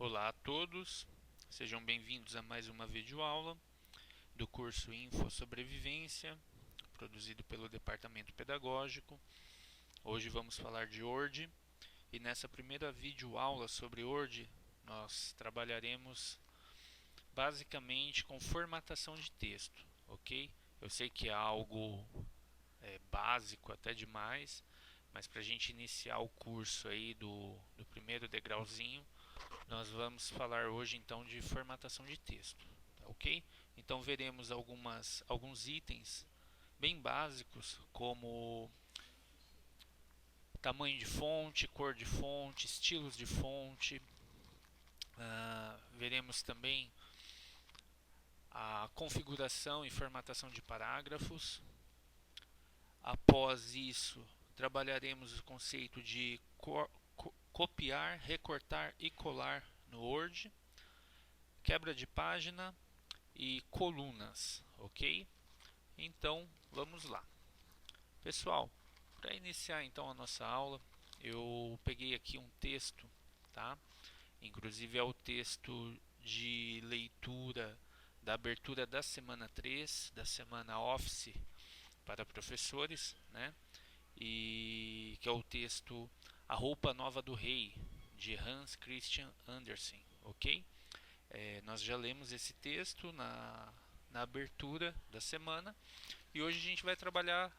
Olá a todos, sejam bem-vindos a mais uma videoaula do curso Info Sobrevivência, produzido pelo Departamento Pedagógico. Hoje vamos falar de Word e nessa primeira videoaula sobre Word nós trabalharemos basicamente com formatação de texto, ok? Eu sei que é algo básico até demais, mas para a gente iniciar o curso aí do primeiro degrauzinho, nós vamos falar hoje então de formatação de texto, tá, ok? Então veremos alguns itens bem básicos, como tamanho de fonte, cor de fonte, estilos de fonte. Veremos também a configuração e formatação de parágrafos. Após isso, trabalharemos o conceito de copiar, recortar e colar no Word, quebra de página e colunas, ok? Então, vamos lá. Pessoal, para iniciar então a nossa aula, eu peguei aqui um texto, tá? Inclusive é o texto de leitura da abertura da semana 3, da semana Office para professores, né? E que é o texto A Roupa Nova do Rei, de Hans Christian Andersen, ok? Nós já lemos esse texto na abertura da semana e hoje a gente vai trabalhar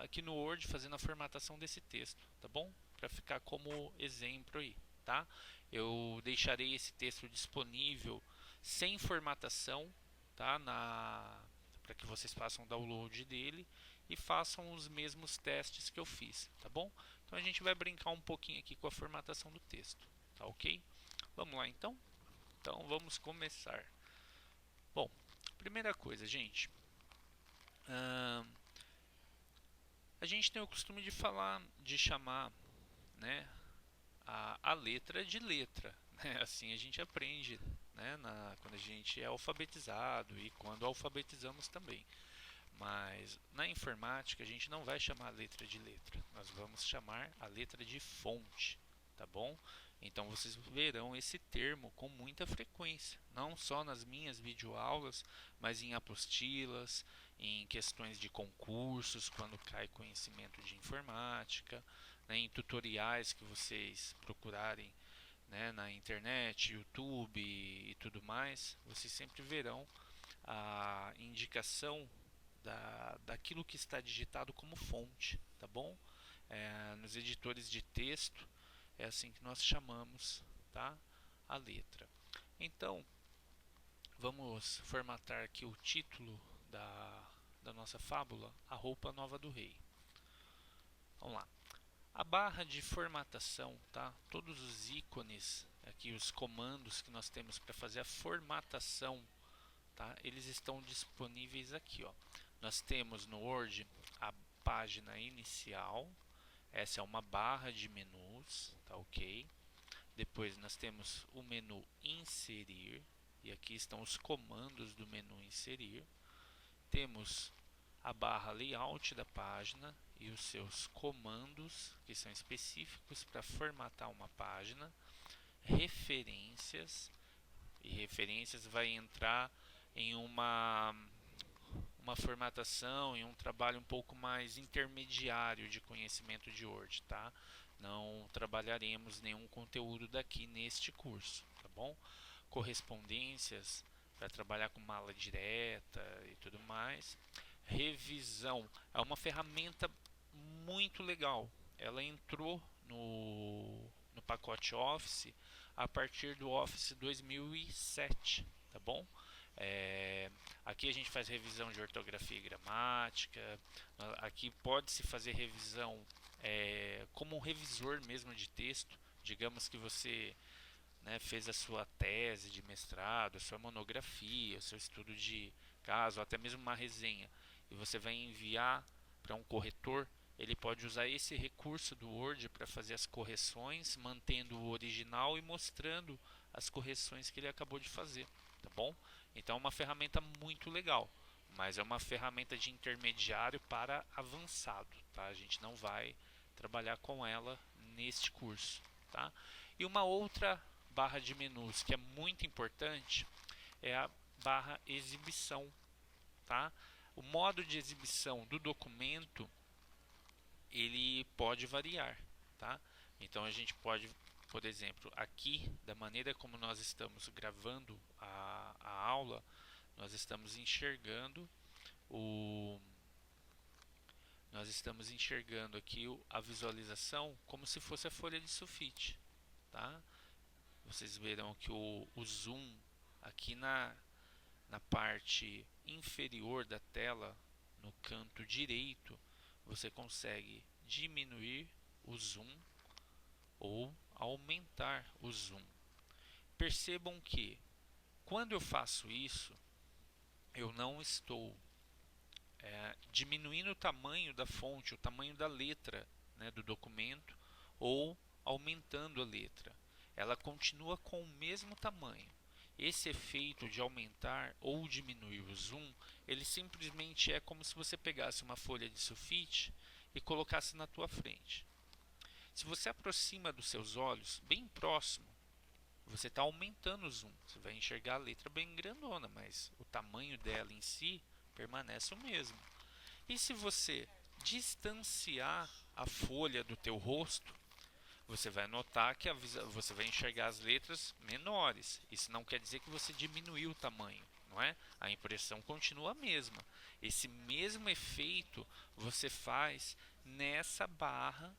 aqui no Word fazendo a formatação desse texto, tá bom? Para ficar como exemplo aí, tá? Eu deixarei esse texto disponível sem formatação, tá? Para que vocês façam download dele e façam os mesmos testes que eu fiz, tá bom? Então a gente vai brincar um pouquinho aqui com a formatação do texto, tá ok? Vamos lá então? Então vamos começar. Bom, primeira coisa, gente. A gente tem o costume de chamar, né, a letra de letra. Né? Assim a gente aprende, né, quando a gente é alfabetizado e quando alfabetizamos também. Mas na informática a gente não vai chamar a letra de letra, nós vamos chamar a letra de fonte, tá bom? Então vocês verão esse termo com muita frequência, não só nas minhas videoaulas, mas em apostilas, em questões de concursos, quando cai conhecimento de informática, né, em tutoriais que vocês procurarem, né, na internet, YouTube e tudo mais, vocês sempre verão a indicação daquilo que está digitado como fonte, tá bom? Nos editores de texto é assim que nós chamamos, tá? A letra. Então, vamos formatar aqui o título da nossa fábula, A Roupa Nova do Rei. Vamos lá. A barra de formatação, tá? Todos os ícones, aqui os comandos que nós temos para fazer a formatação, tá? Eles estão disponíveis aqui, ó. Nós temos no Word a página inicial, essa é uma barra de menus, tá ok? Depois nós temos o menu inserir, e aqui estão os comandos do menu inserir. Temos a barra layout da página e os seus comandos, que são específicos para formatar uma página. Referências, e referências vai entrar em uma formatação e um trabalho um pouco mais intermediário de conhecimento de Word, tá? Não trabalharemos nenhum conteúdo daqui neste curso, tá bom? Correspondências para trabalhar com mala direta e tudo mais. Revisão é uma ferramenta muito legal. Ela entrou no pacote Office a partir do Office 2007, tá bom? Aqui a gente faz revisão de ortografia e gramática. Aqui pode-se fazer revisão como um revisor mesmo de texto. Digamos que você, né, fez a sua tese de mestrado, a sua monografia, o seu estudo de caso, ou até mesmo uma resenha, e você vai enviar para um corretor. Ele pode usar esse recurso do Word para fazer as correções, mantendo o original e mostrando as correções que ele acabou de fazer, tá bom? Então é uma ferramenta muito legal, mas é uma ferramenta de intermediário para avançado, tá? A gente não vai trabalhar com ela neste curso, tá? E uma outra barra de menus que é muito importante é a barra exibição, tá? O modo de exibição do documento ele pode variar, tá? Então a gente pode, por exemplo, aqui da maneira como nós estamos gravando a aula, nós estamos enxergando o nós estamos enxergando aqui a visualização como se fosse a folha de sulfite, tá? Vocês verão que o zoom aqui na parte inferior da tela, no canto direito, você consegue diminuir o zoom ou aumentar o zoom. Percebam que quando eu faço isso, eu não estou diminuindo o tamanho da fonte, o tamanho da letra, né, do documento, ou aumentando a letra. Ela continua com o mesmo tamanho. Esse efeito de aumentar ou diminuir o zoom, ele simplesmente é como se você pegasse uma folha de sulfite e colocasse na tua frente. Se você aproxima dos seus olhos, bem próximo, você está aumentando o zoom. Você vai enxergar a letra bem grandona, mas o tamanho dela em si permanece o mesmo. E se você distanciar a folha do teu rosto, você vai notar que você vai enxergar as letras menores. Isso não quer dizer que você diminuiu o tamanho, não é? A impressão continua a mesma. Esse mesmo efeito você faz nessa barra,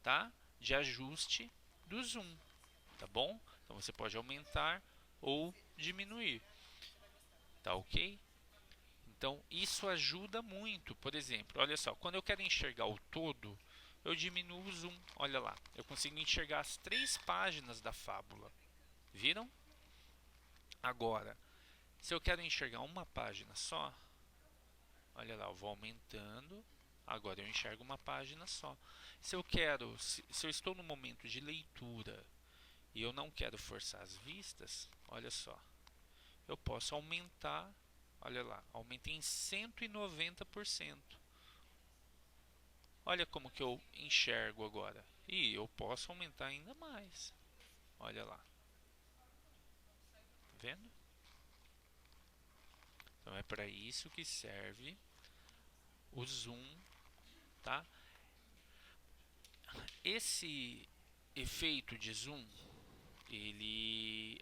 tá? De ajuste do zoom, tá bom? Então você pode aumentar ou diminuir, tá ok? Então isso ajuda muito. Por exemplo, olha só, quando eu quero enxergar o todo, eu diminuo o zoom. Olha lá, eu consigo enxergar as 3 páginas da fábula. Viram? Agora, se eu quero enxergar uma página só, olha lá, eu vou aumentando. Agora eu enxergo uma página só. Se eu quero, se eu estou no momento de leitura e eu não quero forçar as vistas, olha só, eu posso aumentar. Olha lá, aumentei em 190%. Olha como que eu enxergo agora. E eu posso aumentar ainda mais. Olha lá. Tá vendo? Então é para isso que serve o zoom, tá? Esse efeito de zoom,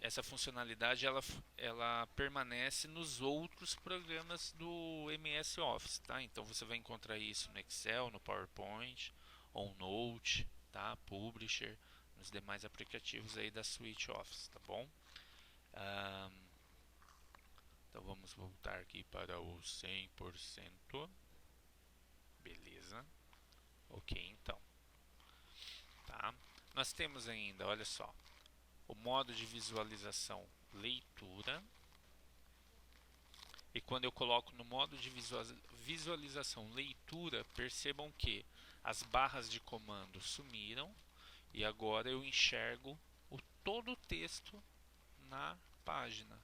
essa funcionalidade ela permanece nos outros programas do MS Office, tá? Então você vai encontrar isso no Excel, no PowerPoint, OneNote, tá? Publisher, nos demais aplicativos aí da suite Office, tá bom? Então vamos voltar aqui para o 100%. Beleza. Ok, então. Tá? Nós temos ainda, olha só, o modo de visualização leitura. E quando eu coloco no modo de visualização leitura, percebam que as barras de comando sumiram e agora eu enxergo todo o texto na página,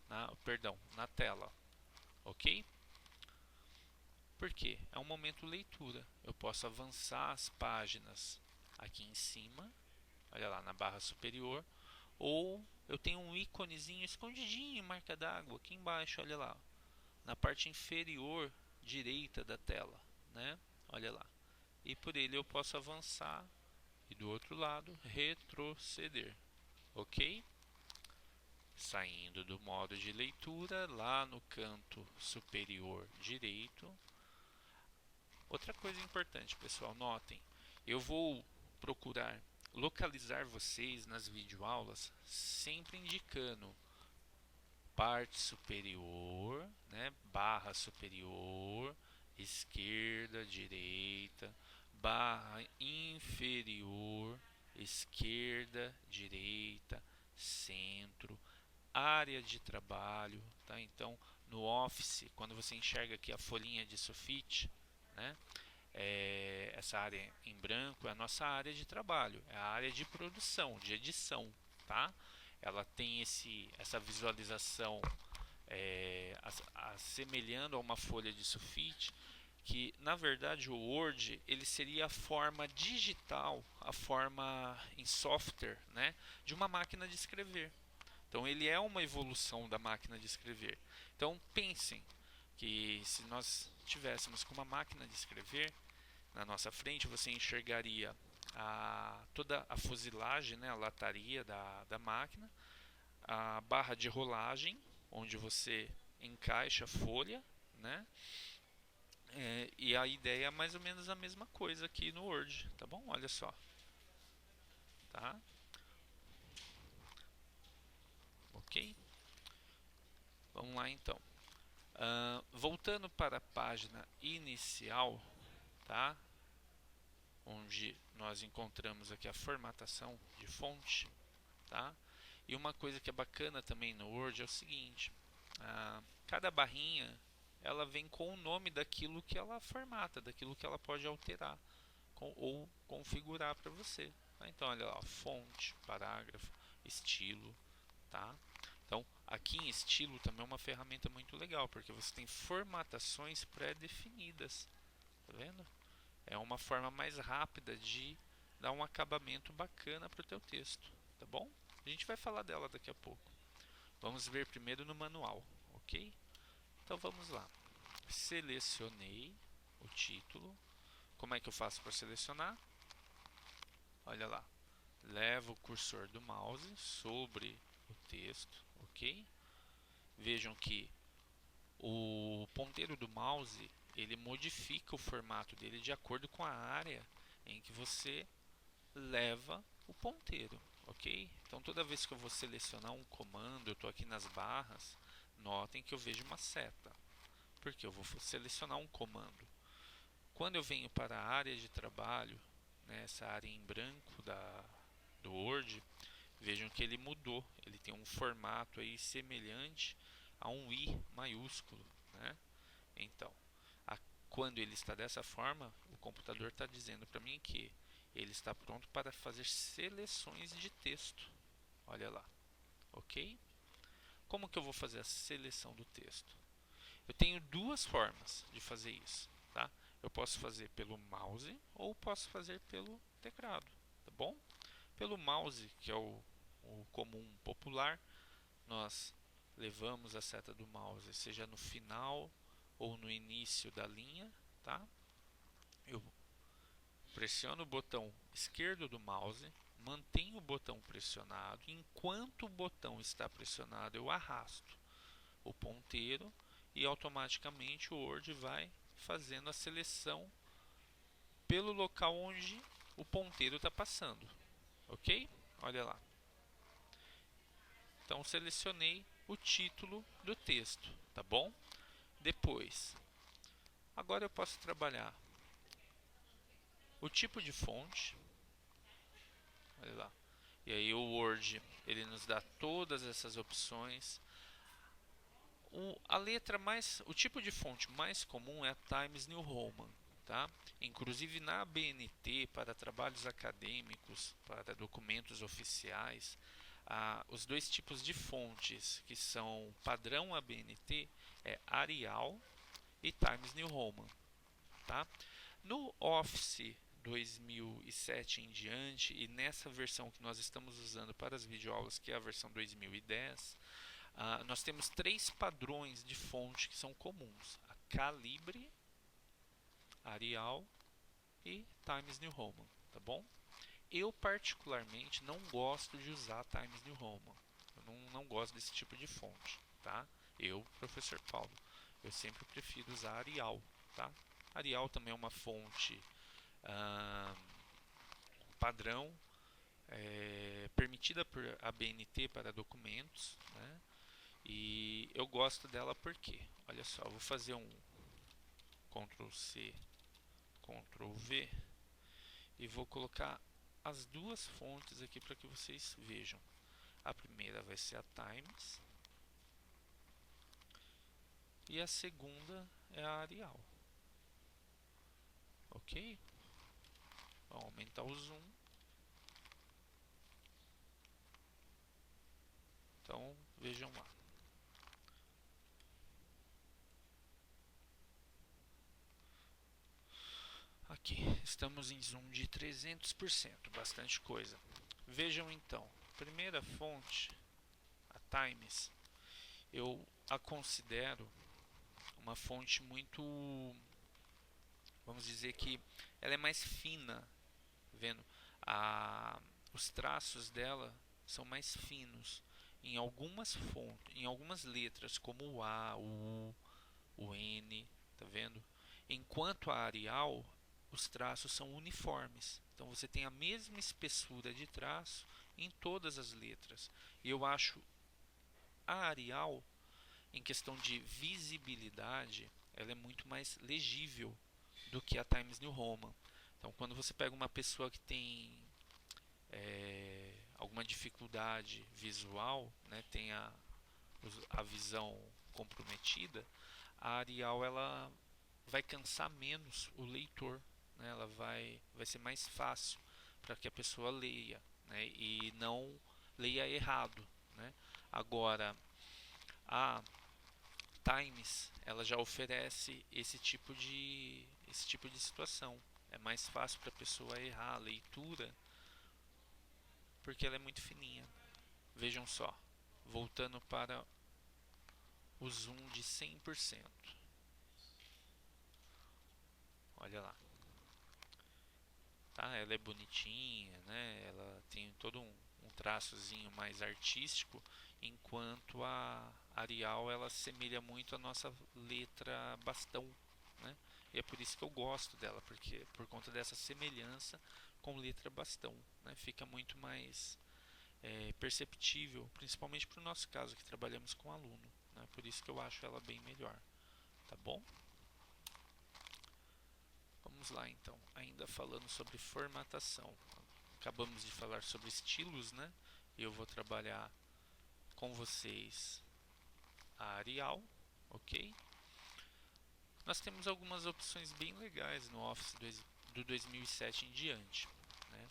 na tela, ok? Por quê? É um momento leitura. Eu posso avançar as páginas aqui em cima, olha lá na barra superior, ou eu tenho um íconezinho escondidinho em marca d'água aqui embaixo, olha lá, na parte inferior direita da tela, né? Olha lá. E por ele eu posso avançar e do outro lado retroceder, ok? Saindo do modo de leitura, lá no canto superior direito. Outra coisa importante, pessoal, notem, eu vou procurar localizar vocês nas videoaulas sempre indicando parte superior, né, barra superior, esquerda, direita, barra inferior, esquerda, direita, centro, área de trabalho, tá? Então, no Office, quando você enxerga aqui a folhinha de sulfite, né? Essa área em branco é a nossa área de trabalho, é a área de produção, de edição, tá? Ela tem essa visualização assemelhando a uma folha de sulfite, que na verdade o Word ele seria a forma digital, a forma em software, né, de uma máquina de escrever. Então ele é uma evolução da máquina de escrever. Então pensem que se nós tivéssemos com uma máquina de escrever na nossa frente, você enxergaria toda a fuselagem, né, a lataria da máquina, a barra de rolagem, onde você encaixa a folha, né? E a ideia é mais ou menos a mesma coisa aqui no Word, tá bom? Olha só, tá? Ok? Vamos lá então. Voltando para a página inicial, tá? Onde nós encontramos aqui a formatação de fonte, tá? E uma coisa que é bacana também no Word é o seguinte: cada barrinha ela vem com o nome daquilo que ela formata, daquilo que ela pode alterar ou configurar para você. Tá? Então, olha lá, fonte, parágrafo, estilo, tá? Então, aqui em estilo também é uma ferramenta muito legal, porque você tem formatações pré-definidas, tá vendo? É uma forma mais rápida de dar um acabamento bacana para o teu texto, tá bom? A gente vai falar dela daqui a pouco. Vamos ver primeiro no manual, ok? Então vamos lá. Selecionei o título. Como é que eu faço para selecionar? Olha lá. Levo o cursor do mouse sobre o texto, ok? Vejam que o ponteiro do mouse ele modifica o formato dele de acordo com a área em que você leva o ponteiro, ok? Então toda vez que eu vou selecionar um comando, eu estou aqui nas barras, notem que eu vejo uma seta, porque eu vou selecionar um comando. Quando eu venho para a área de trabalho, né, essa área em branco do Word, vejam que ele mudou, ele tem um formato aí semelhante a um I maiúsculo, né? Então, quando ele está dessa forma, o computador está dizendo para mim que ele está pronto para fazer seleções de texto. Olha lá, ok? Como que eu vou fazer a seleção do texto? Eu tenho duas formas de fazer isso, tá? Eu posso fazer pelo mouse ou posso fazer pelo teclado, tá bom? Pelo mouse, que é o comum popular, nós levamos a seta do mouse, seja no final ou no início da linha, tá? Eu pressiono o botão esquerdo do mouse, mantenho o botão pressionado. Enquanto o botão está pressionado, eu arrasto o ponteiro e automaticamente o Word vai fazendo a seleção pelo local onde o ponteiro está passando, ok? Olha lá. Então selecionei o título do texto, tá bom? Depois, agora eu posso trabalhar o tipo de fonte, olha lá. E aí o Word ele nos dá todas essas opções. O tipo de fonte mais comum é a Times New Roman, tá? Inclusive na ABNT, para trabalhos acadêmicos, para documentos oficiais, os dois tipos de fontes que são padrão ABNT é Arial e Times New Roman, tá? No Office 2007 em diante e nessa versão que nós estamos usando para as videoaulas, que é a versão 2010, nós temos três padrões de fonte que são comuns: a Calibre, Arial e Times New Roman, tá bom? Eu particularmente não gosto de usar Times New Roman. Eu não gosto desse tipo de fonte, tá? Eu, professor Paulo, eu sempre prefiro usar Arial, tá? Arial também é uma fonte padrão, permitida por ABNT para documentos, né? E eu gosto dela porque, olha só, eu vou fazer um Ctrl C, Ctrl V e vou colocar as duas fontes aqui para que vocês vejam. A primeira vai ser a Times e a segunda é a Arial, ok? Vamos aumentar o zoom. Então vejam lá. Estamos em zoom de 300%, bastante coisa. Vejam então, primeira fonte, a Times, eu a considero uma fonte muito, vamos dizer que ela é mais fina, vendo? A, os traços dela são mais finos em algumas fontes, em algumas letras, como o A, o U, o N, tá vendo? Enquanto a Arial, os traços são uniformes. Então você tem a mesma espessura de traço em todas as letras. E eu acho a Arial, em questão de visibilidade, ela é muito mais legível do que a Times New Roman. Então, quando você pega uma pessoa que tem alguma dificuldade visual, né, tem a visão comprometida, a Arial ela vai cansar menos o leitor, né, ela vai ser mais fácil para que a pessoa leia, né, e não leia errado, né. Agora, a Times ela já oferece esse tipo de situação. É mais fácil para a pessoa errar a leitura porque ela é muito fininha. Vejam só, voltando para o zoom de 100%. Olha lá, tá? Ela é bonitinha, né? Ela tem todo um traçozinho mais artístico, enquanto a Arial ela assemelha muito a nossa letra bastão, né? E é por isso que eu gosto dela, porque por conta dessa semelhança com letra bastão, né? Fica muito mais perceptível, principalmente para o nosso caso que trabalhamos com aluno, né? Por isso que eu acho ela bem melhor, tá bom? Vamos lá então, ainda falando sobre formatação. Acabamos de falar sobre estilos, né? Eu vou trabalhar com vocês a Arial, ok? Nós temos algumas opções bem legais no Office do 2007 em diante, né?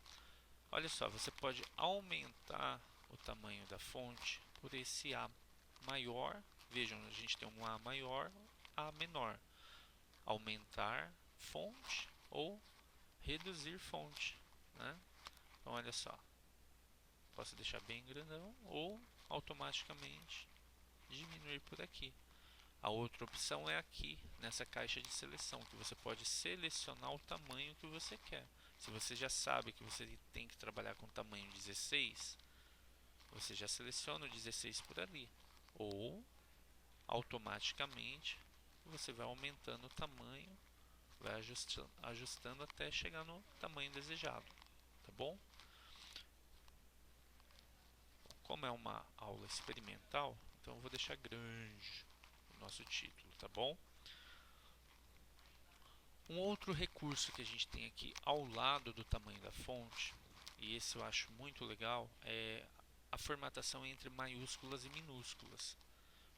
Olha só, você pode aumentar o tamanho da fonte por esse A maior. Vejam, a gente tem um A maior, A menor. Aumentar fonte ou reduzir fonte, né? Então olha só, posso deixar bem grandão ou automaticamente diminuir por aqui. A outra opção é aqui, nessa caixa de seleção, que você pode selecionar o tamanho que você quer. Se você já sabe que você tem que trabalhar com tamanho 16, você já seleciona o 16 por ali. Ou, automaticamente, você vai aumentando o tamanho, vai ajustando até chegar no tamanho desejado, tá bom? Como é uma aula experimental, então eu vou deixar grande o nosso título, tá bom? Um outro recurso que a gente tem aqui ao lado do tamanho da fonte, e esse eu acho muito legal, é a formatação entre maiúsculas e minúsculas.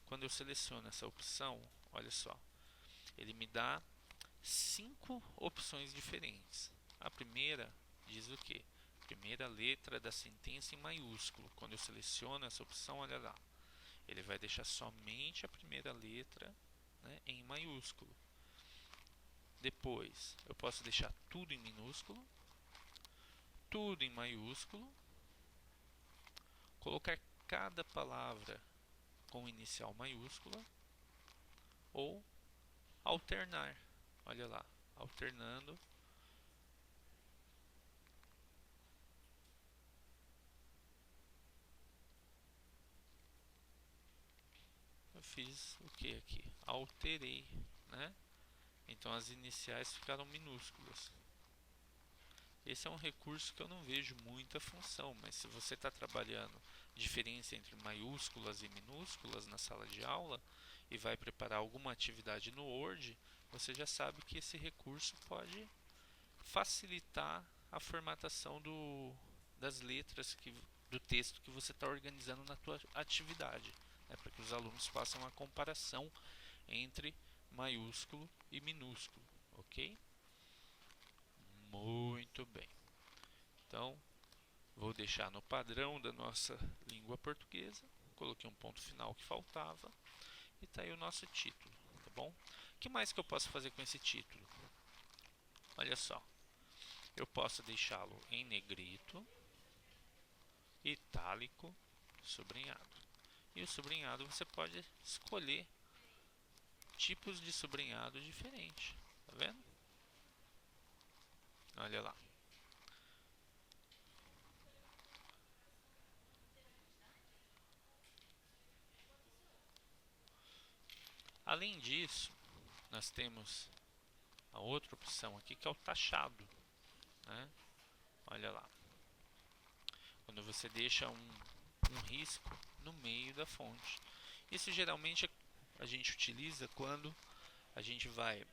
Quando eu seleciono essa opção, olha só, ele me dá 5 opções diferentes. A primeira diz o que? Primeira letra da sentença em maiúsculo. Quando eu seleciono essa opção, olha lá, ele vai deixar somente a primeira letra, né, em maiúsculo. Depois, eu posso deixar tudo em minúsculo, tudo em maiúsculo, colocar cada palavra com inicial maiúscula ou alternar. Olha lá, alternando. Eu fiz o que aqui? Alterei, né? Então as iniciais ficaram minúsculas. Esse é um recurso que eu não vejo muita função, mas se você está trabalhando diferença entre maiúsculas e minúsculas na sala de aula e vai preparar alguma atividade no Word, você já sabe que esse recurso pode facilitar a formatação das letras do texto que você está organizando na tua atividade, né, para que os alunos façam a comparação entre maiúsculo e minúsculo, ok? Muito bem. Então, vou deixar no padrão da nossa língua portuguesa. Coloquei um ponto final que faltava. E está aí o nosso título, tá bom? O que mais que eu posso fazer com esse título? Olha só. eu posso deixá-lo em negrito, itálico, sublinhado. E o sublinhado você pode escolher tipos de sublinhado diferentes, tá vendo? Olha lá. Além disso, nós temos a outra opção aqui que é o taxado, né? Olha lá. Quando você deixa um risco no meio da fonte. Isso geralmente a gente utiliza quando a gente vai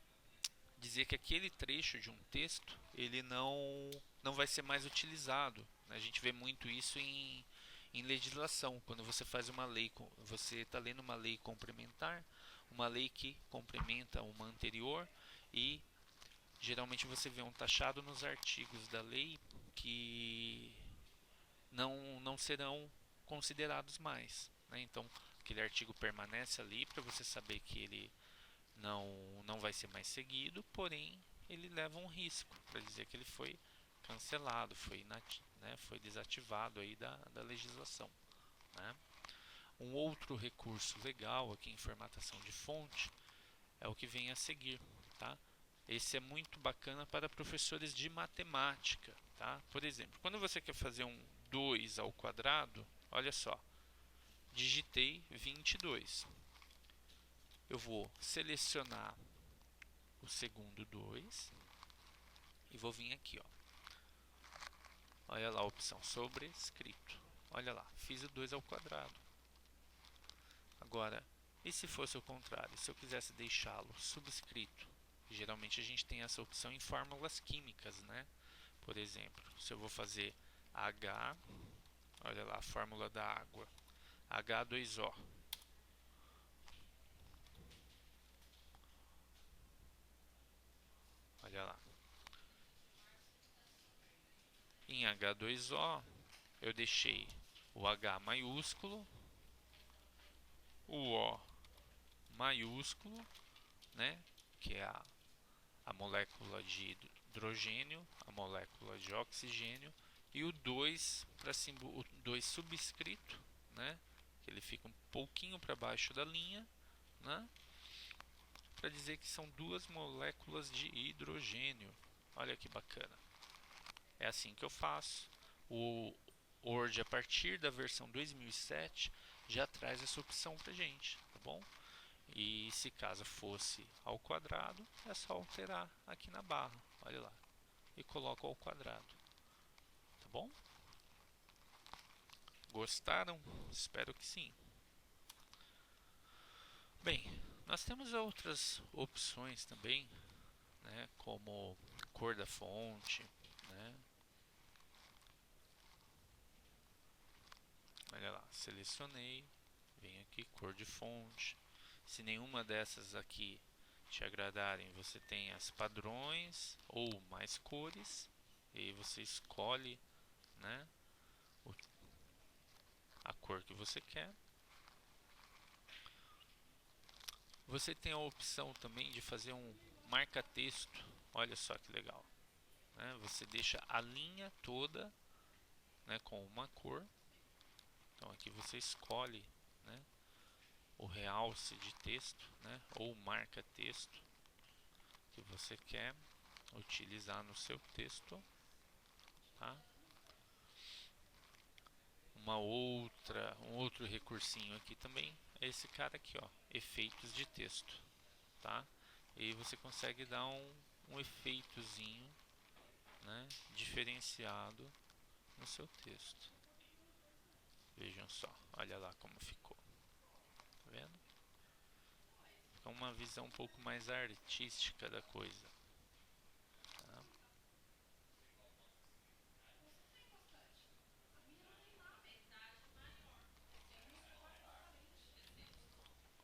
dizer que aquele trecho de um texto ele não vai ser mais utilizado. A gente vê muito isso em legislação. Quando você faz uma lei, você está lendo uma lei complementar, uma lei que complementa uma anterior, e geralmente você vê um taxado nos artigos da lei que não serão considerados mais, né? Então aquele artigo permanece ali para você saber que ele não vai ser mais seguido, porém ele leva um risco para dizer que ele foi cancelado, foi desativado aí da legislação, né? Um outro recurso legal aqui em formatação de fonte é o que vem a seguir, tá? Esse é muito bacana para professores de matemática, tá? Por exemplo, quando você quer fazer um 2 ao quadrado, olha só, digitei 22. Eu vou selecionar o segundo 2 e vou vir aqui, ó. Olha lá a opção sobrescrito. Olha lá, fiz o 2 ao quadrado. Agora, e se fosse o contrário? Se eu quisesse deixá-lo subscrito? Geralmente a gente tem essa opção em fórmulas químicas, né? Por exemplo, se eu vou fazer H, olha lá a fórmula da água, H2O. Olha lá. Em H2O, eu deixei o H maiúsculo, o O maiúsculo, né? Que é a molécula de hidrogênio, a molécula de oxigênio, e o 2 para o 2 subscrito, né? Que ele fica um pouquinho para baixo da linha, né? Para dizer que são duas moléculas de hidrogênio. Olha que bacana. É assim que eu faço. O Word, a partir da versão 2007, já traz essa opção pra gente, tá bom? E se caso fosse ao quadrado, é só alterar aqui na barra, olha lá, e coloco ao quadrado, tá bom? Gostaram? Espero que sim. Bem, nós temos outras opções também, né, como cor da fonte, né? Olha lá, selecionei, venho aqui, cor de fonte. Se nenhuma dessas aqui te agradarem, você tem as padrões ou mais cores, e aí você escolhe, né, a cor que você quer. Você tem a opção também de fazer um marca-texto, olha só que legal, né? Você deixa a linha toda, né, com uma cor. Então aqui você escolhe, né, o realce de texto, né, ou marca-texto que você quer utilizar no seu texto, tá? Um outro recursinho aqui também é esse cara aqui, ó, efeitos de texto, tá? E aí você consegue dar um efeitozinho, né, diferenciado no seu texto. Vejam só, olha lá como ficou, tá vendo? Fica uma visão um pouco mais artística da coisa, tá?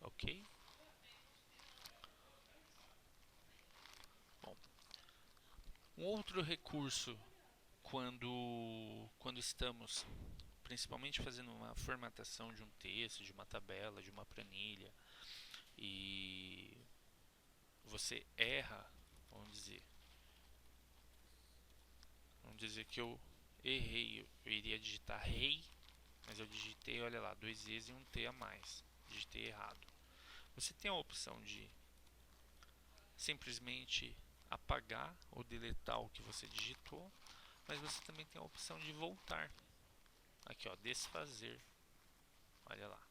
Ok? Bom, um outro recurso quando estamos principalmente fazendo uma formatação de um texto, de uma tabela, de uma planilha, e você erra, vamos dizer, Vamos dizer que eu errei, eu iria digitar rei, mas eu digitei, olha lá, dois E's e um T a mais. Digitei errado. Você tem a opção de simplesmente apagar ou deletar o que você digitou, mas você também tem a opção de voltar. Aqui, ó, desfazer. Olha lá.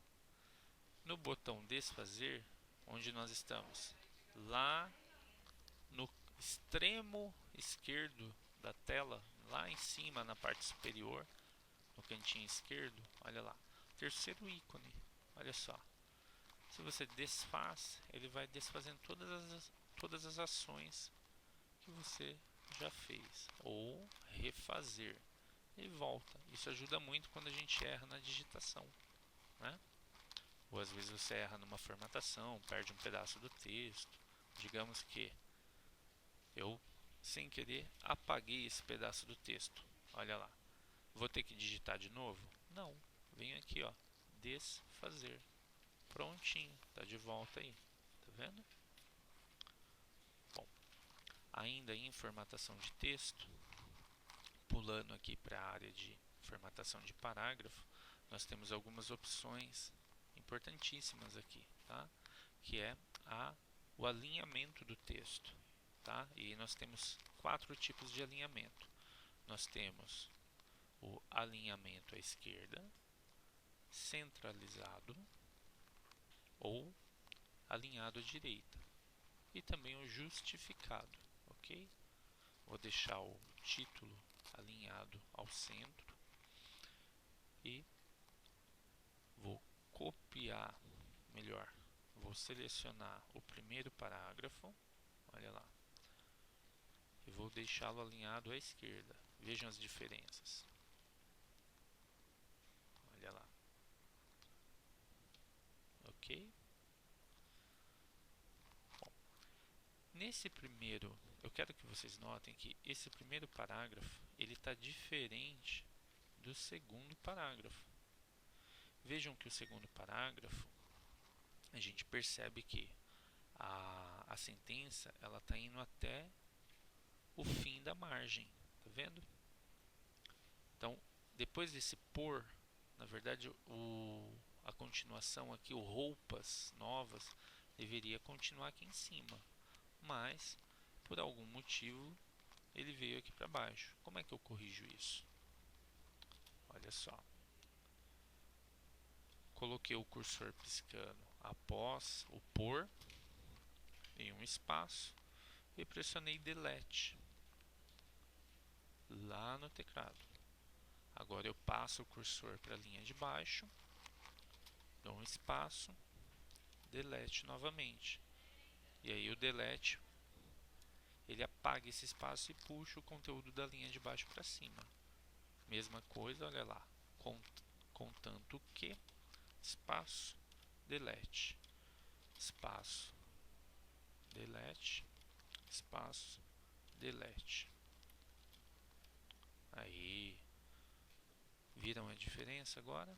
No botão desfazer, onde nós estamos? Lá no extremo esquerdo da tela, lá em cima na parte superior, no cantinho esquerdo, olha lá, terceiro ícone, olha só. Se você desfaz, ele vai desfazendo todas as ações que você já fez, ou refazer e volta. Isso ajuda muito quando a gente erra na digitação, né? Ou às vezes você erra numa formatação, perde um pedaço do texto. Digamos que eu, sem querer, apaguei esse pedaço do texto. Olha lá. Vou ter que digitar de novo? Não. Venho aqui, ó, desfazer. Prontinho, tá de volta aí. Tá vendo? Bom, ainda em formatação de texto, pulando aqui para a área de formatação de parágrafo, nós temos algumas opções importantíssimas aqui, tá? Que é o alinhamento do texto, tá? E nós temos 4 tipos de alinhamento. Nós temos o alinhamento à esquerda, centralizado ou alinhado à direita, e também o justificado, ok? Vou deixar o título alinhado ao centro e vou copiar, melhor, vou selecionar o primeiro parágrafo, olha lá, e vou deixá-lo alinhado à esquerda. Vejam as diferenças. Olha lá. Ok? Bom, nesse primeiro, eu quero que vocês notem que esse primeiro parágrafo, ele está diferente do segundo parágrafo. Vejam que o segundo parágrafo, a gente percebe que a sentença ela está indo até o fim da margem, tá vendo? Então, depois desse por, na verdade, a continuação aqui, o roupas novas, deveria continuar aqui em cima, mas por algum motivo ele veio aqui para baixo. Como é que eu corrijo isso? Olha só, coloquei o cursor piscando após o por em um espaço e pressionei delete lá no teclado. Agora eu passo o cursor para a linha de baixo, dou um espaço, delete novamente. E aí o delete, ele apaga esse espaço e puxa o conteúdo da linha de baixo para cima. Mesma coisa, olha lá, contanto que, espaço, delete, espaço, delete, espaço, delete. Aí, viram a diferença agora?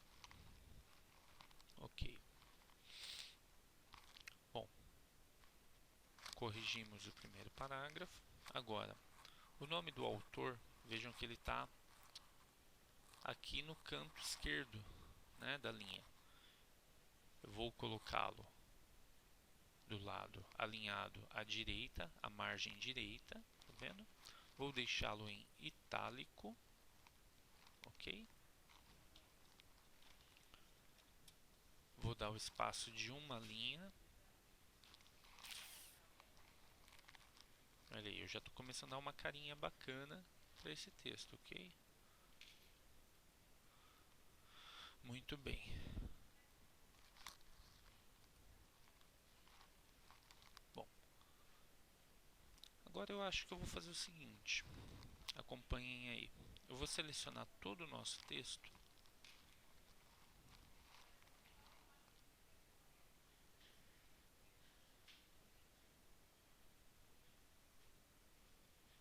Ok. Bom, corrigimos o primeiro parágrafo. Agora, o nome do autor, vejam que ele está aqui no canto esquerdo, né, da linha. Eu vou colocá-lo do lado alinhado à direita, à margem direita, tá vendo? Vou deixá-lo em itálico, ok? Vou dar o espaço de uma linha. Olha aí, eu já estou começando a dar uma carinha bacana para esse texto, ok? Muito bem. Bom, agora eu acho que eu vou fazer o seguinte. Acompanhem aí. Eu vou selecionar todo o nosso texto.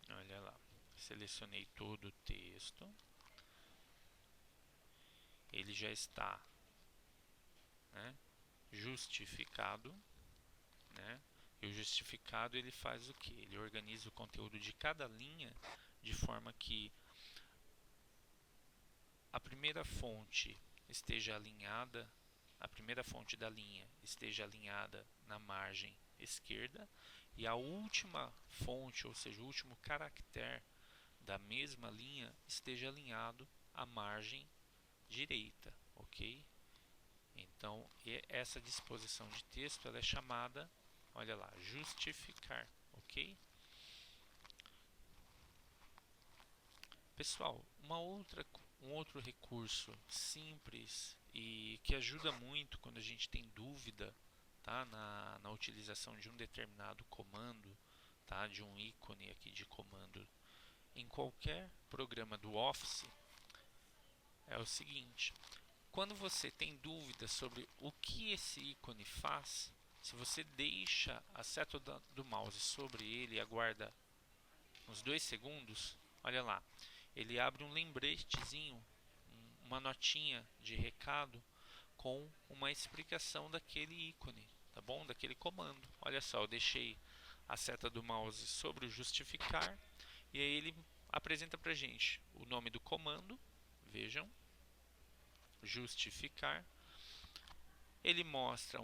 Olha lá. Selecionei todo o texto. Ele já está, né, justificado, né? E o justificado ele faz o que? Ele organiza o conteúdo de cada linha de forma que a primeira fonte esteja alinhada, a primeira fonte da linha esteja alinhada na margem esquerda e a última fonte, ou seja, o último caractere da mesma linha esteja alinhado à margem direita, ok? Então, essa disposição de texto ela é chamada, olha lá, justificar, ok? Pessoal, um outro recurso simples e que ajuda muito quando a gente tem dúvida, tá, na utilização de um determinado comando, tá, de um ícone aqui de comando em qualquer programa do Office, é o seguinte: quando você tem dúvida sobre o que esse ícone faz, se você deixa a seta do mouse sobre ele e aguarda uns 2 segundos, olha lá, ele abre um lembretezinho, uma notinha de recado com uma explicação daquele ícone, tá bom? Daquele comando. Olha só, eu deixei a seta do mouse sobre o justificar e aí ele apresenta pra gente o nome do comando, vejam, justificar. Ele mostra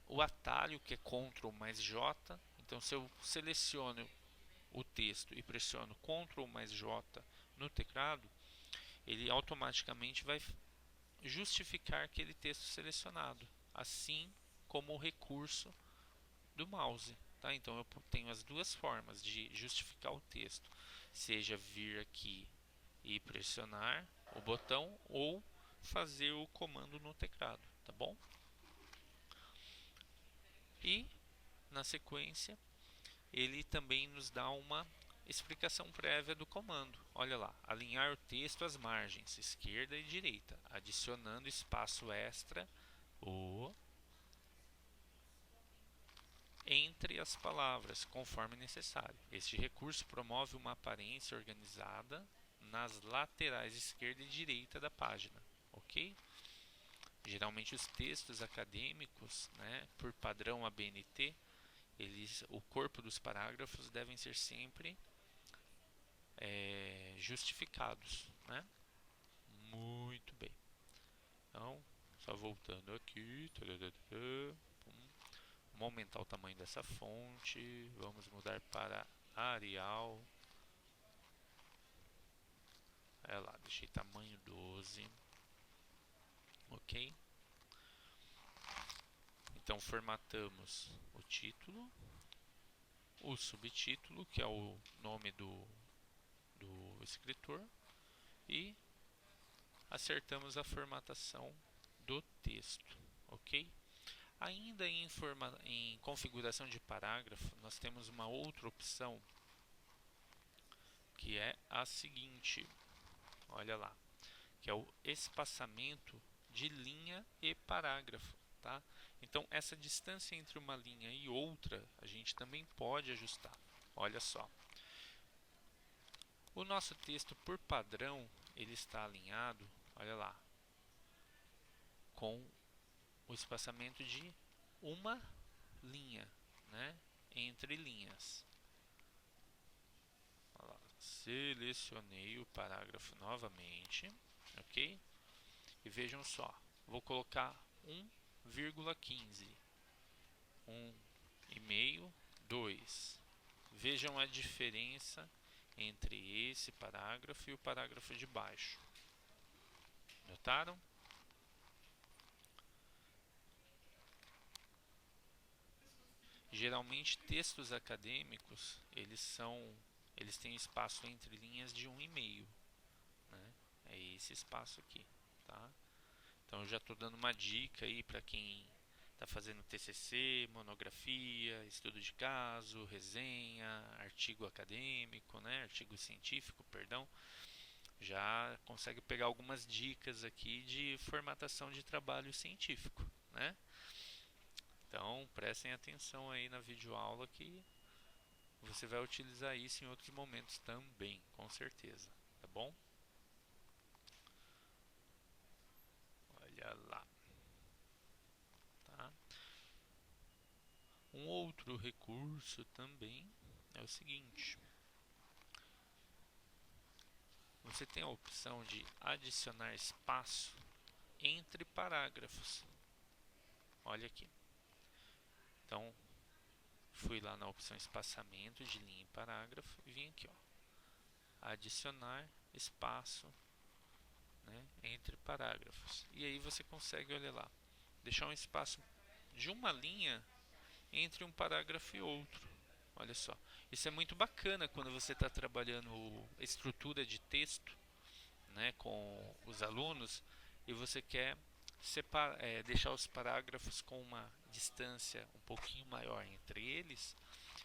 o atalho que é Ctrl mais J. Então, se eu seleciono o texto e pressiono Ctrl mais J no teclado, ele automaticamente vai justificar aquele texto selecionado, assim como o recurso do mouse. Tá? Então, eu tenho as duas formas de justificar o texto, seja vir aqui e pressionar o botão ou fazer o comando no teclado, tá bom? E na sequência ele também nos dá uma explicação prévia do comando. Olha lá, alinhar o texto às margens esquerda e direita, adicionando espaço extra ou entre as palavras, conforme necessário. Este recurso promove uma aparência organizada nas laterais esquerda e direita da página, ok? Geralmente os textos acadêmicos, né, por padrão ABNT, o corpo dos parágrafos devem ser sempre justificados, né? Muito bem. Então, só voltando aqui, vamos aumentar o tamanho dessa fonte, vamos mudar para Arial. Olha lá, deixei tamanho 12, ok? Então formatamos o título, o subtítulo, que é o nome do escritor, e acertamos a formatação do texto, ok? Ainda em configuração de parágrafo, nós temos uma outra opção que é a seguinte, olha lá, que é o espaçamento de linha e parágrafo, tá? Então essa distância entre uma linha e outra a gente também pode ajustar. Olha só, o nosso texto por padrão ele está alinhado, olha lá, com o espaçamento de uma linha, né, entre linhas. Olha lá, selecionei o parágrafo novamente, ok? E vejam só, vou colocar 1,15, 1,5, 2. Vejam a diferença entre esse parágrafo e o parágrafo de baixo. Notaram? Geralmente textos acadêmicos, eles têm espaço entre linhas de 1,5, né? É esse espaço aqui, tá? Então eu já estou dando uma dica aí para quem está fazendo TCC, monografia, estudo de caso, resenha, artigo acadêmico, né? Artigo científico, perdão. Já consegue pegar algumas dicas aqui de formatação de trabalho científico, né? Então prestem atenção aí na videoaula que você vai utilizar isso em outros momentos também, com certeza, tá bom? Olha lá, tá? Um outro recurso também é o seguinte: você tem a opção de adicionar espaço entre parágrafos. Olha aqui. Então, fui lá na opção espaçamento de linha em parágrafo e vim aqui, ó, adicionar espaço, né, entre parágrafos. E aí você consegue, olha lá, deixar um espaço de uma linha entre um parágrafo e outro. Olha só, isso é muito bacana quando você está trabalhando estrutura de texto, né, com os alunos e você quer deixar os parágrafos com uma distância um pouquinho maior entre eles.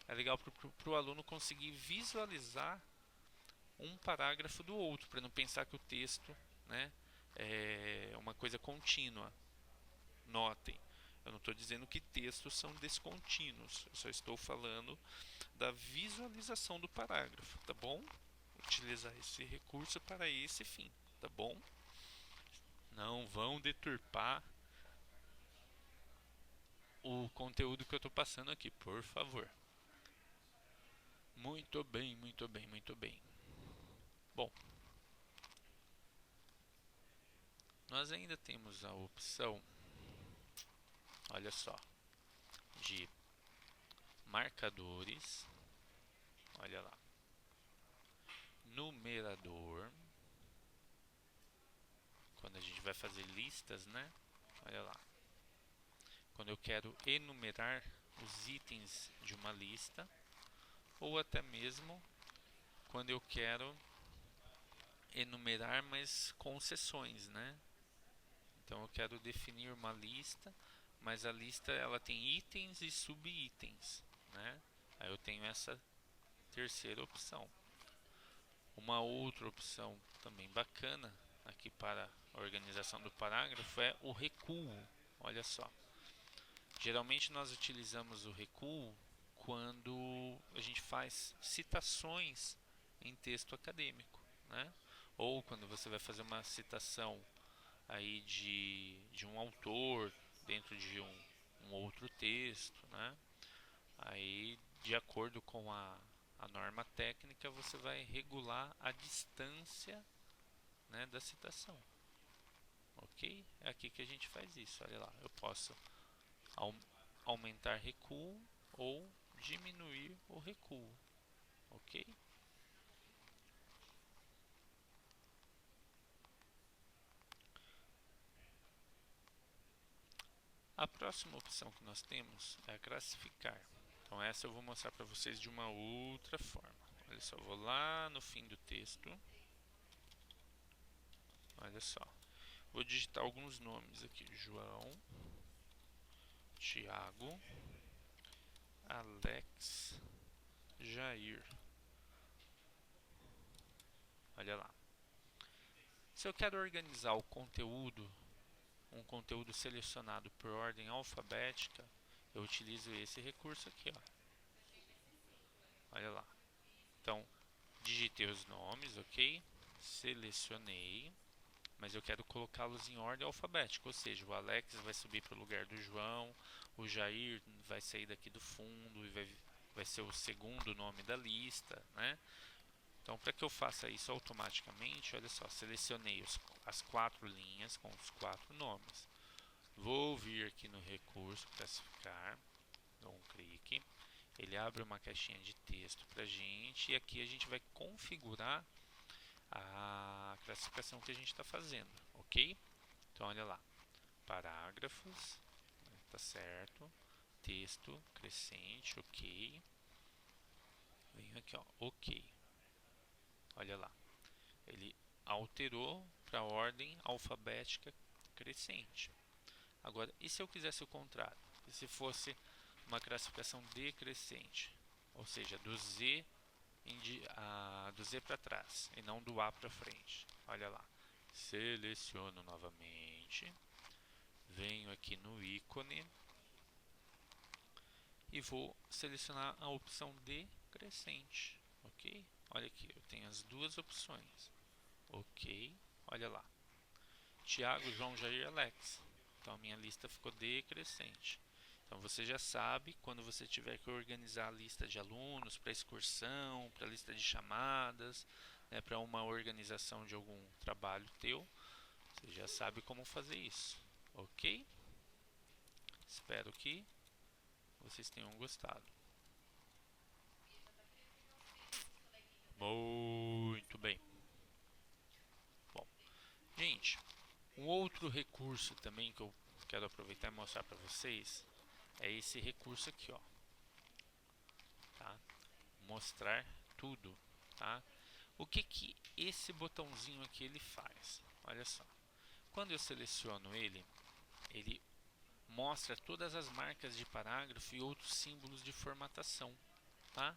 É legal para o aluno conseguir visualizar um parágrafo do outro, para não pensar que o texto, né, é uma coisa contínua. Notem, eu não estou dizendo que textos são descontínuos, eu só estou falando da visualização do parágrafo, tá bom? Utilizar esse recurso para esse fim, tá bom? Não vão deturpar o conteúdo que eu estou passando aqui, por favor. Muito bem, muito bem, muito bem. Bom, nós ainda temos a opção, olha só, de marcadores, olha lá, numerador, quando a gente vai fazer listas, né? Olha lá, quando eu quero enumerar os itens de uma lista, ou até mesmo quando eu quero enumerar, mas com seções, né? Então eu quero definir uma lista, mas a lista ela tem itens e subitens, né? Aí eu tenho essa terceira opção. Uma outra opção também bacana aqui para a organização do parágrafo é o recuo. Olha só. Geralmente nós utilizamos o recuo quando a gente faz citações em texto acadêmico, né? Ou quando você vai fazer uma citação aí de um autor dentro de um outro texto, né? Aí, de acordo com a norma técnica, você vai regular a distância, né, da citação. Ok? É aqui que a gente faz isso. Olha lá, eu posso aumentar recuo ou diminuir o recuo. Ok? A próxima opção que nós temos é classificar. Então essa eu vou mostrar para vocês de uma outra forma. Olha só, eu vou lá no fim do texto. Olha só. Vou digitar alguns nomes aqui. João, Tiago, Alex, Jair. Olha lá. Se eu quero organizar o conteúdo, um conteúdo selecionado por ordem alfabética, eu utilizo esse recurso aqui, ó. Olha lá. Então, digitei os nomes, ok? Selecionei, mas eu quero colocá-los em ordem alfabética, ou seja, o Alex vai subir para o lugar do João, o Jair vai sair daqui do fundo e vai ser o segundo nome da lista, né? Então, para que eu faça isso automaticamente, olha só, selecionei as 4 linhas com os 4 nomes. Vou vir aqui no recurso classificar, dou um clique, ele abre uma caixinha de texto para a gente e aqui a gente vai configurar a classificação que a gente está fazendo, ok? Então, olha lá, parágrafos, tá certo, texto crescente, ok. Venho aqui, ó, ok. Olha lá, ele alterou para a ordem alfabética crescente. Agora, e se eu quisesse o contrário? E se fosse uma classificação decrescente, ou seja, do Z para trás e não do A para frente. Olha lá, seleciono novamente, venho aqui no ícone e vou selecionar a opção decrescente, ok? Olha aqui, eu tenho as duas opções, ok? Olha lá, Tiago, João, Jair, Alex. Então a minha lista ficou decrescente. Então você já sabe, quando você tiver que organizar a lista de alunos para excursão, para lista de chamadas, né, para uma organização de algum trabalho teu, você já sabe como fazer isso, ok? Espero que vocês tenham gostado. Muito bem. Bom, gente, um outro recurso também que eu quero aproveitar e mostrar para vocês é esse recurso aqui, ó, tá? Mostrar tudo, tá? O que que esse botãozinho aqui ele faz? Olha só. Quando eu seleciono ele, ele mostra todas as marcas de parágrafo e outros símbolos de formatação, tá?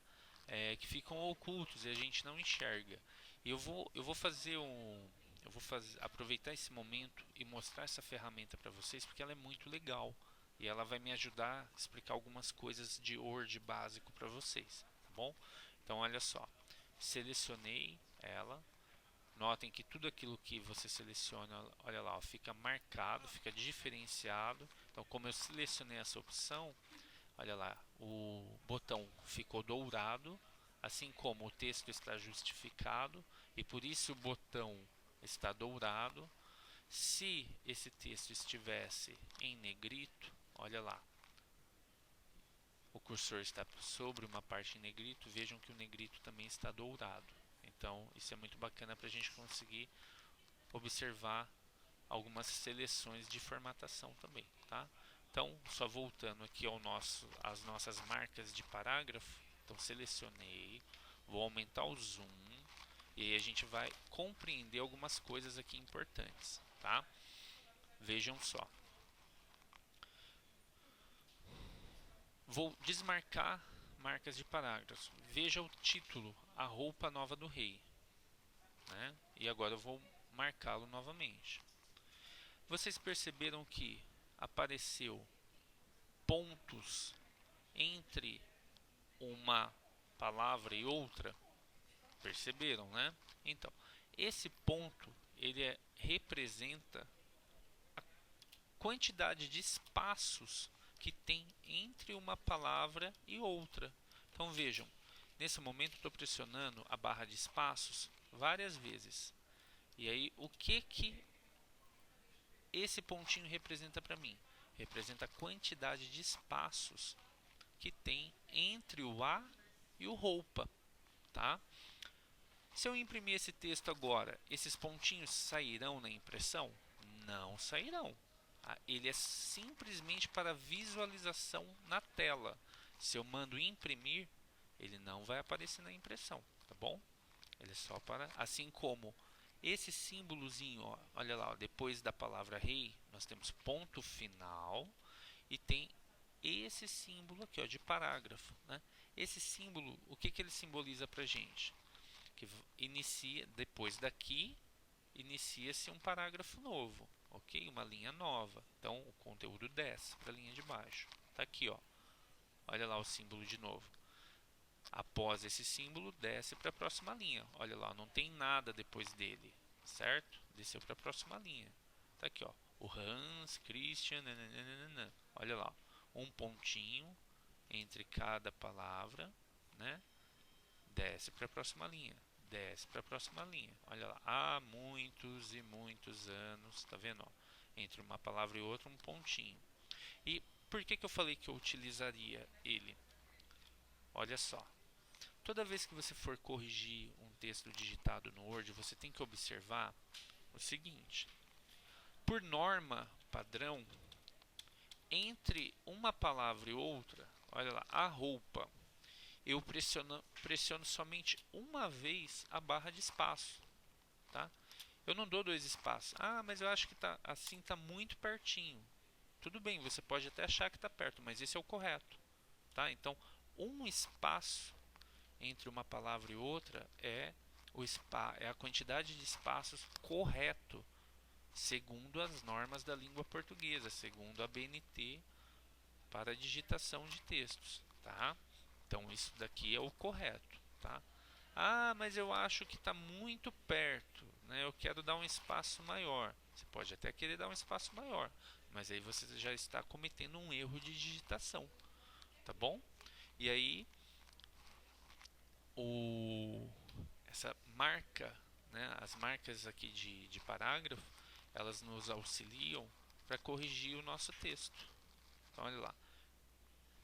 Que ficam ocultos e a gente não enxerga. E aproveitar esse momento e mostrar essa ferramenta para vocês porque ela é muito legal e ela vai me ajudar a explicar algumas coisas de Word básico para vocês, tá bom? Então olha só, selecionei ela. Notem que tudo aquilo que você seleciona, olha lá, ó, fica marcado, fica diferenciado. Então, como eu selecionei essa opção, olha lá, o botão ficou dourado, assim como o texto está justificado e por isso o botão está dourado. Se esse texto estivesse em negrito, olha lá, o cursor está sobre uma parte em negrito, vejam que o negrito também está dourado. Então, isso é muito bacana para a gente conseguir observar algumas seleções de formatação também, tá? Então, só voltando aqui às nossas marcas de parágrafo, então selecionei, vou aumentar o zoom e aí a gente vai compreender algumas coisas aqui importantes, tá? Vejam só. Vou desmarcar marcas de parágrafos. Veja o título, A Roupa Nova do Rei, né? E agora eu vou marcá-lo novamente. Vocês perceberam que apareceu pontos entre uma palavra e outra? Perceberam, né? Então, esse ponto representa a quantidade de espaços que tem entre uma palavra e outra. Então vejam, nesse momento estou pressionando a barra de espaços várias vezes. E aí, o que esse pontinho representa para mim? Representa a quantidade de espaços que tem entre o A e o roupa, tá? Se eu imprimir esse texto agora, esses pontinhos sairão na impressão? Não sairão. Ele é simplesmente para visualização na tela. Se eu mando imprimir, ele não vai aparecer na impressão, tá bom? Ele é só para, assim como esse símbolozinho, ó, olha lá, ó, depois da palavra rei, nós temos ponto final e tem esse símbolo aqui, ó, de parágrafo, né? Esse símbolo, o que ele simboliza para a gente? Que inicia, depois daqui, inicia-se um parágrafo novo, ok? Uma linha nova. Então, o conteúdo desce para a linha de baixo. Tá aqui, ó. Olha lá o símbolo de novo. Após esse símbolo, desce para a próxima linha. Olha lá, não tem nada depois dele, certo? Desceu para a próxima linha. Tá aqui, ó. O Hans Christian, nananana. Olha lá, um pontinho entre cada palavra, né? Desce para a próxima linha. Desce para a próxima linha. Olha lá, há muitos e muitos anos, tá vendo? Ó? Entre uma palavra e outra, um pontinho. E por que eu falei que eu utilizaria ele? Olha só. Toda vez que você for corrigir um texto digitado no Word, você tem que observar o seguinte. Por norma padrão, entre uma palavra e outra, olha lá, a roupa, eu pressiono somente uma vez a barra de espaço, tá? Eu não dou dois espaços. Ah, mas eu acho que assim está muito pertinho. Tudo bem, você pode até achar que está perto, mas esse é o correto, tá? Então, um espaço entre uma palavra e outra é a quantidade de espaços correto, segundo as normas da língua portuguesa, segundo a BNT para a digitação de textos, tá? Então isso daqui é o correto, tá? Ah, mas eu acho que está muito perto, né? Eu quero dar um espaço maior. Você pode até querer dar um espaço maior, mas aí você já está cometendo um erro de digitação, tá bom? E aí essa marca, né, as marcas aqui de parágrafo, elas nos auxiliam para corrigir o nosso texto. Então, olha lá.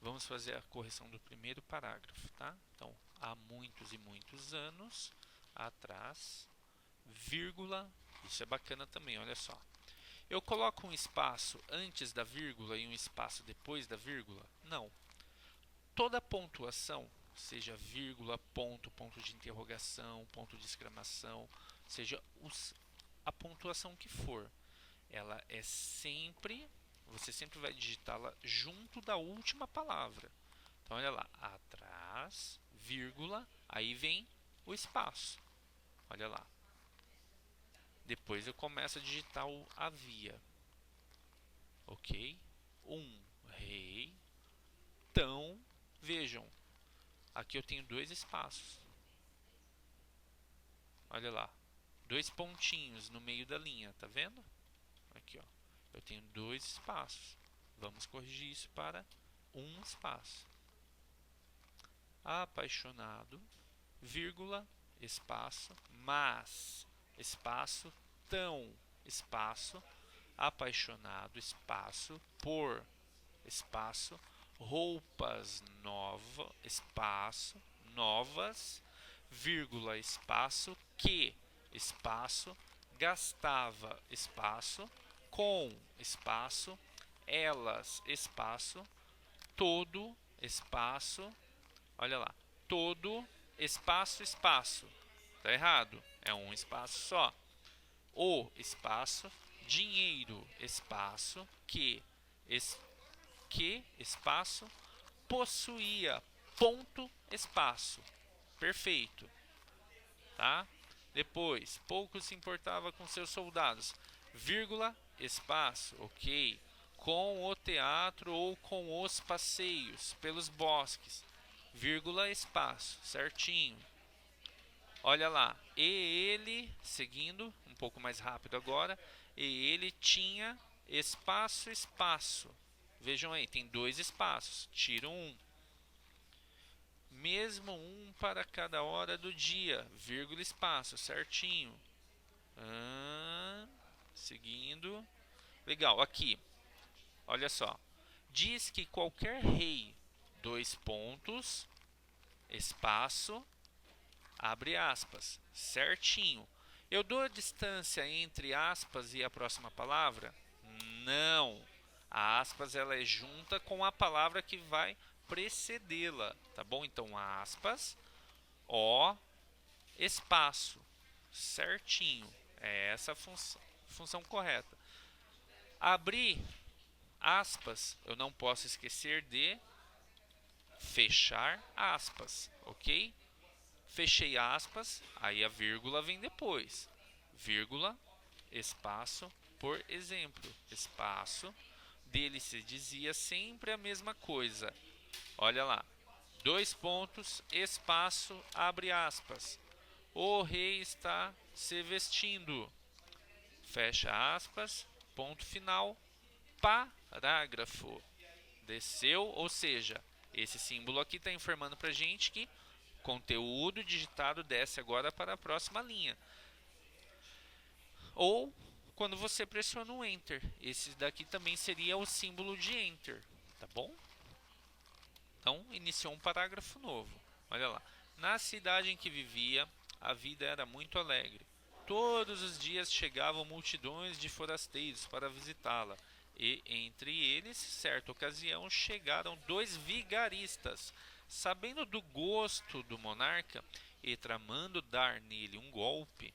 Vamos fazer a correção do primeiro parágrafo, tá? Então, há muitos e muitos anos atrás, vírgula, isso é bacana também, olha só. Eu coloco um espaço antes da vírgula e um espaço depois da vírgula? Não. Toda pontuação, seja vírgula, ponto, ponto de interrogação, ponto de exclamação, seja a pontuação que for, ela é sempre, você sempre vai digitá-la junto da última palavra. Então, olha lá, atrás, vírgula, aí vem o espaço. Olha lá. Depois eu começo a digitar o havia. Ok? Rei, tão, vejam, aqui eu tenho dois espaços. Olha lá, dois pontinhos no meio da linha, tá vendo? Aqui, ó, eu tenho dois espaços. Vamos corrigir isso para um espaço. Apaixonado, vírgula, espaço, mas, espaço, tão, espaço, apaixonado, espaço, por, espaço, roupas nova, espaço, novas, vírgula, espaço, que, espaço, gastava, espaço, com, espaço, elas, espaço, todo, espaço, olha lá, todo, espaço, espaço. Tá errado, é um espaço só. O, espaço, dinheiro, espaço, que, espaço, possuía, ponto, espaço. Perfeito, tá? Depois, pouco se importava com seus soldados, vírgula, espaço, ok. Com o teatro ou com os passeios pelos bosques, vírgula, espaço, certinho. Olha lá, e ele, seguindo, um pouco mais rápido agora, e ele tinha espaço, espaço. Vejam aí, tem dois espaços, tiro um. Mesmo um para cada hora do dia, vírgula, espaço, certinho. Seguindo. Legal, aqui, olha só. Diz que qualquer rei, dois pontos, espaço, abre aspas, certinho. Eu dou a distância entre aspas e a próxima palavra? Não. A aspas ela é junta com a palavra que vai precedê-la, tá bom? Então, aspas, o, espaço, certinho. É essa a função correta. Abrir aspas, eu não posso esquecer de fechar aspas, ok? Fechei aspas, aí a vírgula vem depois. Vírgula, espaço, por exemplo, espaço. Dele se dizia sempre a mesma coisa. Olha lá. Dois pontos, espaço, abre aspas. O rei está se vestindo. Fecha aspas, ponto final, parágrafo. Desceu, ou seja, esse símbolo aqui está informando para a gente que conteúdo digitado desce agora para a próxima linha. Ou quando você pressiona o Enter. Esse daqui também seria o símbolo de Enter, tá bom? Então, iniciou um parágrafo novo. Olha lá. Na cidade em que vivia, a vida era muito alegre. Todos os dias chegavam multidões de forasteiros para visitá-la. E, entre eles, certa ocasião, chegaram dois vigaristas. Sabendo do gosto do monarca e tramando dar nele um golpe,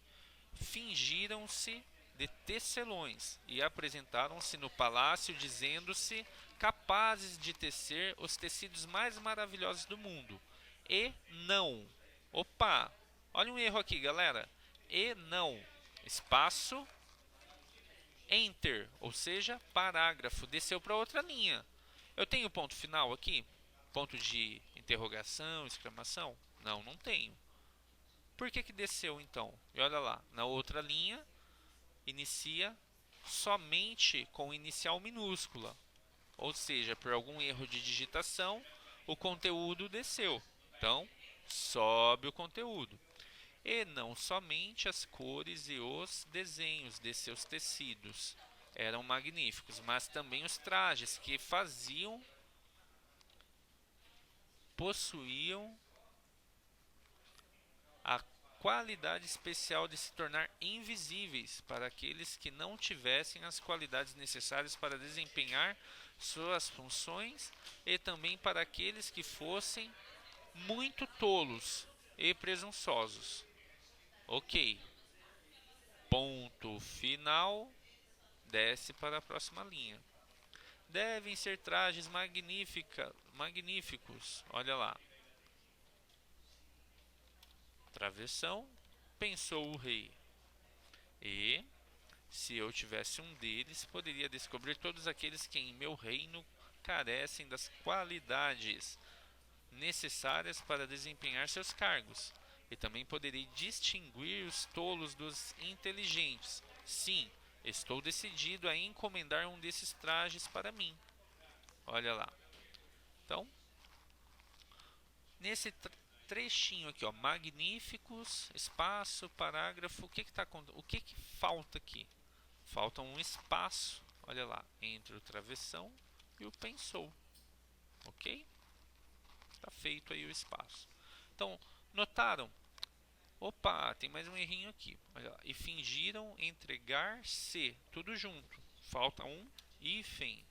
fingiram-se de tecelões e apresentaram-se no palácio dizendo-se capazes de tecer os tecidos mais maravilhosos do mundo. E não. Opa! Olha um erro aqui, galera. E não. Espaço. Enter. Ou seja, parágrafo. Desceu para outra linha. Eu tenho ponto final aqui? Ponto de interrogação, exclamação? Não, não tenho. Por que desceu então? E olha lá, na outra linha, inicia somente com inicial minúscula. Ou seja, por algum erro de digitação, o conteúdo desceu. Então, sobe o conteúdo. E não somente as cores e os desenhos de seus tecidos eram magníficos, mas também os trajes que possuíam a qualidade especial de se tornar invisíveis para aqueles que não tivessem as qualidades necessárias para desempenhar suas funções e também para aqueles que fossem muito tolos e presunçosos. Ok. Ponto final. Desce para a próxima linha. Devem ser trajes magníficos. Olha lá. Travessão, pensou o rei. E, se eu tivesse um deles, poderia descobrir todos aqueles que em meu reino carecem das qualidades necessárias para desempenhar seus cargos. E também poderei distinguir os tolos dos inteligentes. Sim, estou decidido a encomendar um desses trajes para mim. Olha lá. Então, nesse trechinho aqui, ó, magníficos, espaço, parágrafo, o que que falta aqui? Falta um espaço, olha lá, entre o travessão e o pensou. Ok? Está feito aí o espaço. Então, notaram? Opa, tem mais um errinho aqui. Olha lá. E fingiram entregar-se. Tudo junto. Falta um hífen.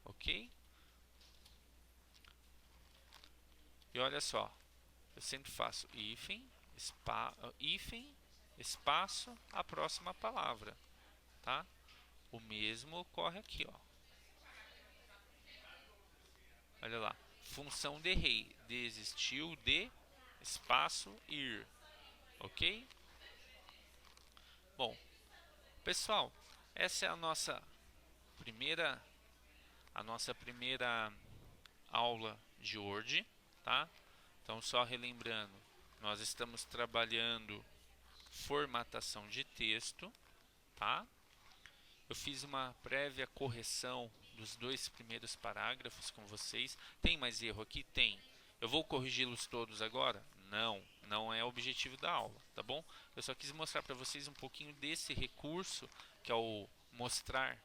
Ok? E olha só. Eu sempre faço hífen, espaço, a próxima palavra. Tá? O mesmo ocorre aqui. Ó. Olha lá. Função de rei. Desistiu de espaço ir. Ok? Bom, pessoal, essa é primeira a nossa primeira aula de hoje, tá? Então, só relembrando, nós estamos trabalhando formatação de texto, tá? Eu fiz uma prévia correção dos 2 primeiros parágrafos com vocês. Tem mais erro aqui? Tem. Eu vou corrigi-los todos agora? Não, não é o objetivo da aula, tá bom? Eu só quis mostrar para vocês um pouquinho desse recurso, que é o mostrar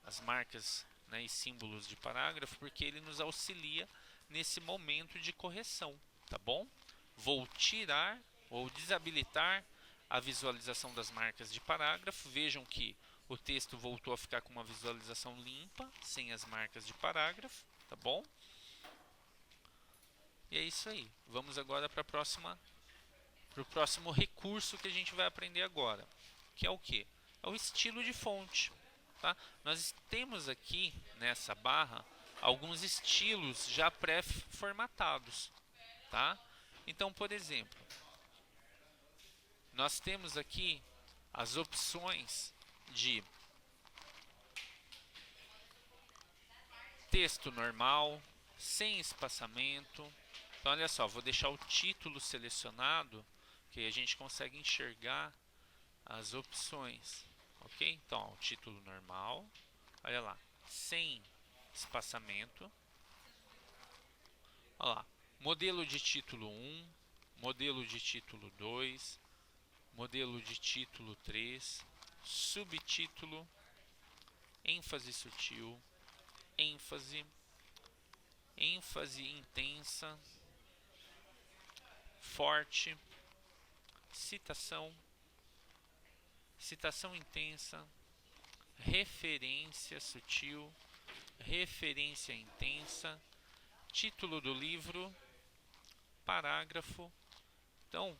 as marcas, né, e símbolos de parágrafo, porque ele nos auxilia nesse momento de correção, tá bom? Vou tirar ou desabilitar a visualização das marcas de parágrafo. Vejam que o texto voltou a ficar com uma visualização limpa, sem as marcas de parágrafo, tá bom? E é isso aí. Vamos agora para o próximo recurso que a gente vai aprender agora, que é o que? É o estilo de fonte. Tá? Nós temos aqui nessa barra alguns estilos já pré-formatados. Tá? Então, por exemplo, nós temos aqui as opções de texto normal, sem espaçamento. Então, olha só, vou deixar o título selecionado, que a gente consegue enxergar as opções. Ok? Então, ó, o título normal, olha lá, sem espaçamento. Olha lá, modelo de título 1, modelo de título 2, modelo de título 3, subtítulo, ênfase sutil, ênfase, ênfase intensa, forte, citação, citação intensa, referência sutil, referência intensa, título do livro, parágrafo. Então,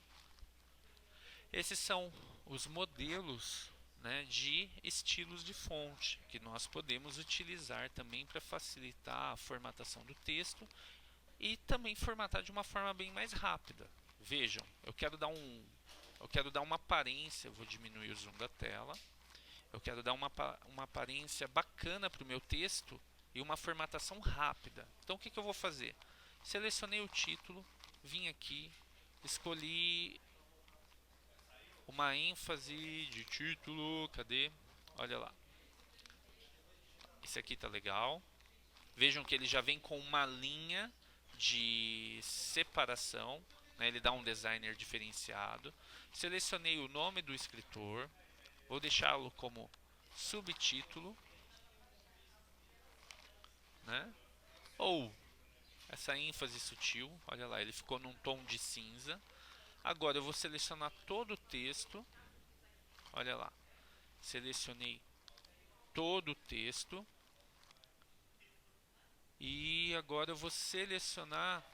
esses são os modelos, né, de estilos de fonte que nós podemos utilizar também para facilitar a formatação do texto e também formatar de uma forma bem mais rápida. Vejam, eu quero dar uma aparência, eu vou diminuir o zoom da tela. Eu quero dar uma aparência bacana para o meu texto e uma formatação rápida. Então, o que eu vou fazer? Selecionei o título, vim aqui, escolhi uma ênfase de título, cadê? Olha lá. Esse aqui tá legal. Vejam que ele já vem com uma linha de separação. né? Ele dá um designer diferenciado. Selecionei o nome do escritor, vou deixá-lo como subtítulo, né? Ou essa ênfase sutil, olha lá, ele ficou num tom de cinza. Agora eu vou selecionar todo o texto, olha lá, selecionei todo o texto. E agora eu vou selecionar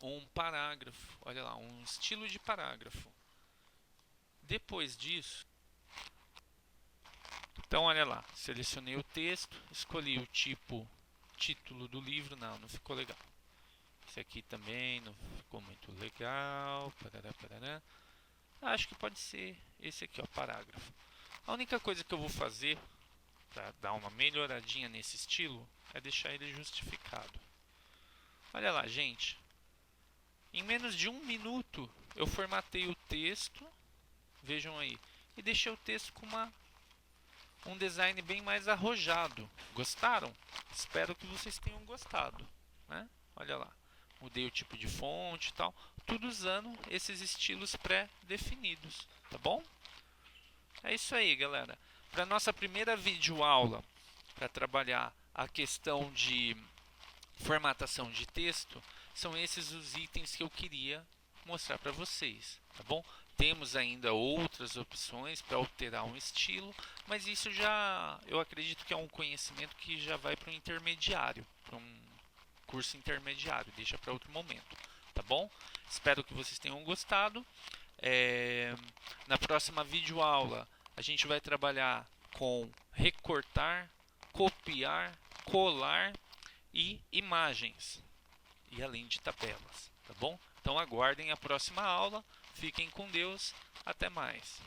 um parágrafo, olha lá, um estilo de parágrafo. Depois disso, então olha lá, selecionei o texto, escolhi o tipo, título do livro, não ficou legal. Esse aqui também não ficou muito legal, parará, parará. Acho que pode ser esse aqui, ó, parágrafo. A única coisa que eu vou fazer para dar uma melhoradinha nesse estilo é deixar ele justificado. Olha lá, gente. Em menos de 1 minuto eu formatei o texto, vejam aí, e deixei o texto com um design bem mais arrojado. Gostaram? Espero que vocês tenham gostado, né? Olha lá, mudei o tipo de fonte e tal, tudo usando esses estilos pré-definidos, tá bom? É isso aí, galera. Para nossa primeira videoaula, para trabalhar a questão de formatação de texto, são esses os itens que eu queria mostrar para vocês, tá bom? Temos ainda outras opções para alterar um estilo, mas isso já, eu acredito que é um conhecimento que já vai para um intermediário, para um curso intermediário, deixa para outro momento, tá bom? Espero que vocês tenham gostado. Na próxima videoaula a gente vai trabalhar com recortar, copiar, colar e imagens, e além de tabelas, tá bom? Então aguardem a próxima aula, fiquem com Deus, até mais.